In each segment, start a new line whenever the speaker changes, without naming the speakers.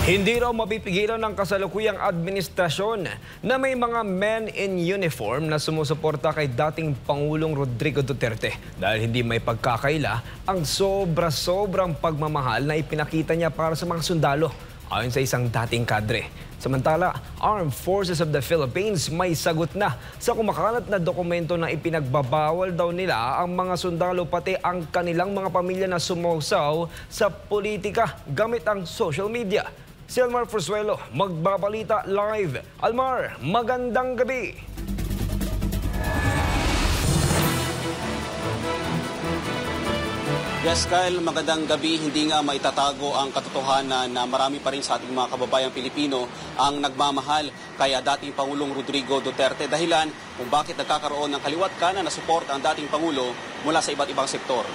Hindi raw mapipigilan ng kasalukuyang administrasyon na may mga men in uniform na sumusuporta kay dating Pangulong Rodrigo Duterte dahil hindi may pagkakaila ang sobra-sobrang pagmamahal na ipinakita niya para sa mga sundalo, ayon sa isang dating kadre. Samantala, Armed Forces of the Philippines may sagot na sa kumakalat na dokumento na ipinagbabawal daw nila ang mga sundalo pati ang kanilang mga pamilya na sumausaw sa politika gamit ang social media. Si Almar Forzuelo magbabalita live. Almar, magandang gabi.
Yes, Kyle, magandang gabi. Hindi nga maitatago ang katotohanan na marami pa rin sa ating mga kababayang Pilipino ang nagmamahal kaya dating Pangulong Rodrigo Duterte, dahilan kung bakit nagkakaroon ng kaliwat kanan na suporta ang dating Pangulo mula sa iba't ibang sektor.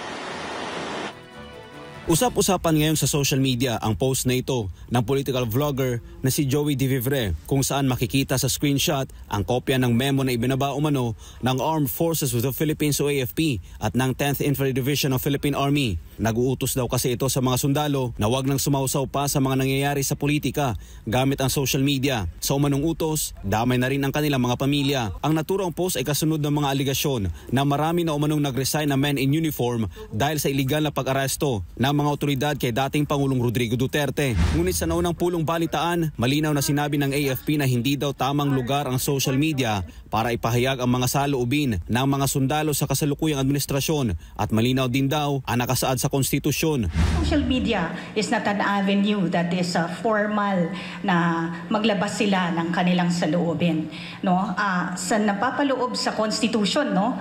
Usap-usapan ngayon sa social media ang post na ito ng political vlogger na si Joey De Vivre, kung saan makikita sa screenshot ang kopya ng memo na ibinaba umano ng Armed Forces of the Philippines o AFP at ng 10th Infantry Division of Philippine Army. Nag-uutos daw kasi ito sa mga sundalo na huwag nang sumausaw pa sa mga nangyayari sa politika gamit ang social media. Sa umanong utos, damay na rin ang kanilang mga pamilya. Ang naturang post ay kasunod ng mga aligasyon na marami na umanong nag-resign na men in uniform dahil sa iligal na pag-aresto ng mga otoridad kay dating Pangulong Rodrigo Duterte. Ngunit sa naunang pulong balitaan, malinaw na sinabi ng AFP na hindi daw tamang lugar ang social media para ipahayag ang mga saloobin ng mga sundalo sa kasalukuyang administrasyon at malinaw din daw ang nakasaad sa konstitusyon.
Social media is not an avenue that is formal na maglabas sila ng kanilang saloobin. No? Sa napapaloob sa konstitusyon, no?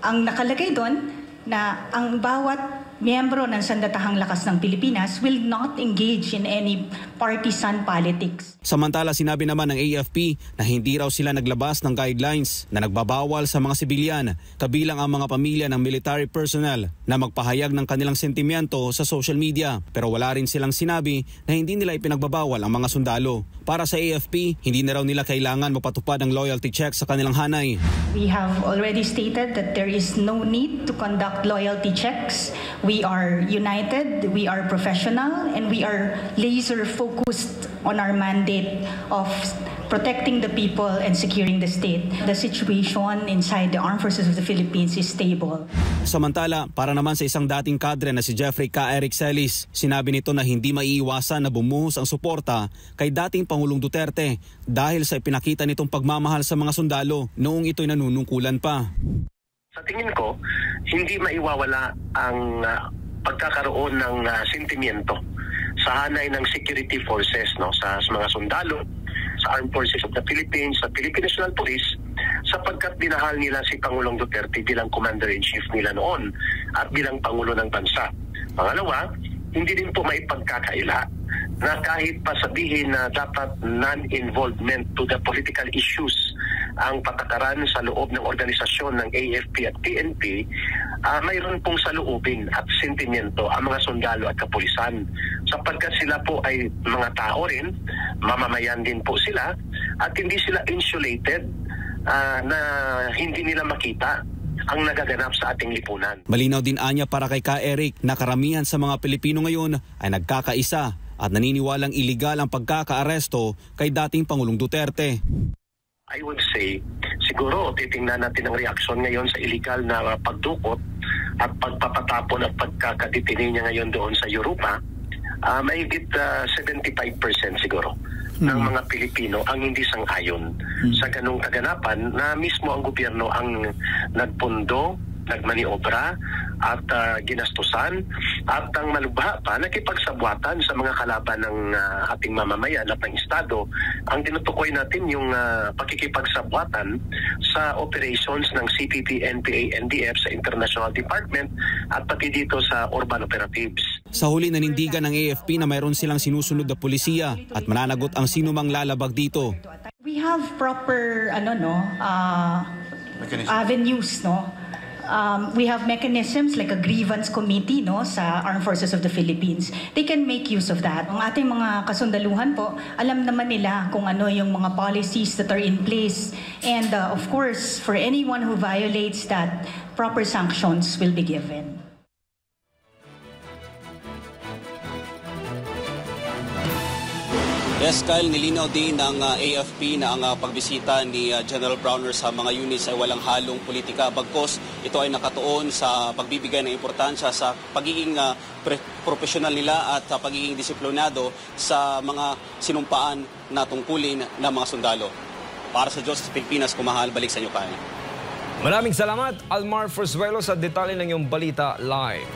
Ang nakalagay doon na ang bawat miyembro ng Sandatahang Lakas ng Pilipinas will not engage in any partisan politics.
Samantala, sinabi naman ng AFP na hindi raw sila naglabas ng guidelines na nagbabawal sa mga sibilyan, kabilang ang mga pamilya ng military personnel, na magpahayag ng kanilang sentimiento sa social media. Pero wala rin silang sinabi na hindi nila ipinagbabawal ang mga sundalo. Para sa AFP, hindi na raw nila kailangan mapatupad ang loyalty check sa kanilang hanay.
We have already stated that there is no need to conduct loyalty checks. We are united, we are professional, and we are laser focused on our mandate of protecting the people and securing the state. The situation inside the Armed Forces of the Philippines is stable.
Samantala, para naman sa isang dating kadre na si Jeffrey K. Eric Celis, sinabi nito na hindi maiiwasan na bumuhos ang suporta kay dating Pangulong Duterte dahil sa ipinakita nitong pagmamahal sa mga sundalo noong ito'y nanunungkulan pa.
Sa tingin ko, hindi maiwawala ang pagkakaroon ng sentimiento sa hanay ng security forces, no, sa mga sundalo, sa Armed Forces of the Philippines, sa Philippine National Police, sapagkat dinahal nila si Pangulong Duterte bilang Commander-in-Chief nila noon at bilang Pangulo ng Bansa. Pangalawa, hindi din po may pagkakaila na kahit pa sabihin na dapat non-involvement to the political issues ang patakaran sa loob ng organisasyon ng AFP at PNP, mayroon pong saloobin at sentimiento ang mga sundalo at kapulisan sapagkat sila po ay mga tao rin, mamamayan din po sila at hindi sila insulated na hindi nila makita ang nagaganap sa ating lipunan.
Malinaw din anya para kay Ka Eric na karamihan sa mga Pilipino ngayon ay nagkakaisa at naniniwalang iligal ang pagkakaaresto kay dating Pangulong Duterte.
I would say, siguro titingnan natin ang reaksyon ngayon sa illegal na pagdukot at pagpapatapon at pagkakadetine niya ngayon doon sa Europa. Mahigit 75% siguro ng mga Pilipino ang hindi sang-ayon sa ganung kaganapan na mismo ang gobyerno ang nagpundo, nagmaniobra at ginastusan at ang malubha pa nakipagsabwatan sa mga kalaban ng ating mamamayan at ng Estado. Ang tinutukoy natin yung pakikipagsabwatan sa operations ng CPP, NPA, NDF sa International Department at pati dito sa urban operatives.
Sa huli, nanindigan ng AFP na mayroon silang sinusunod na pulisya at mananagot ang sinumang lalabag dito.
We have proper avenues, no? We have mechanisms like a grievance committee, no, sa Armed Forces of the Philippines. They can make use of that. Ang ating mga kasundaluhan po, alam naman nila kung ano yung mga policies that are in place. And of course, for anyone who violates that, proper sanctions will be given.
Yes, Kyle, nilinaw din ng AFP na ang pagbisita ni General Browner sa mga units ay walang halong politika. Bagkos, ito ay nakatuon sa pagbibigay ng importansya sa pagiging profesional nila at pagiging disiplinado sa mga sinumpaan na tungkulin ng mga sundalo. Para sa Diyos sa Pilipinas, kumahal, balik sa inyo, Kyle.
Maraming salamat, Almar Forzuelo, sa detalye ng iyong balita live.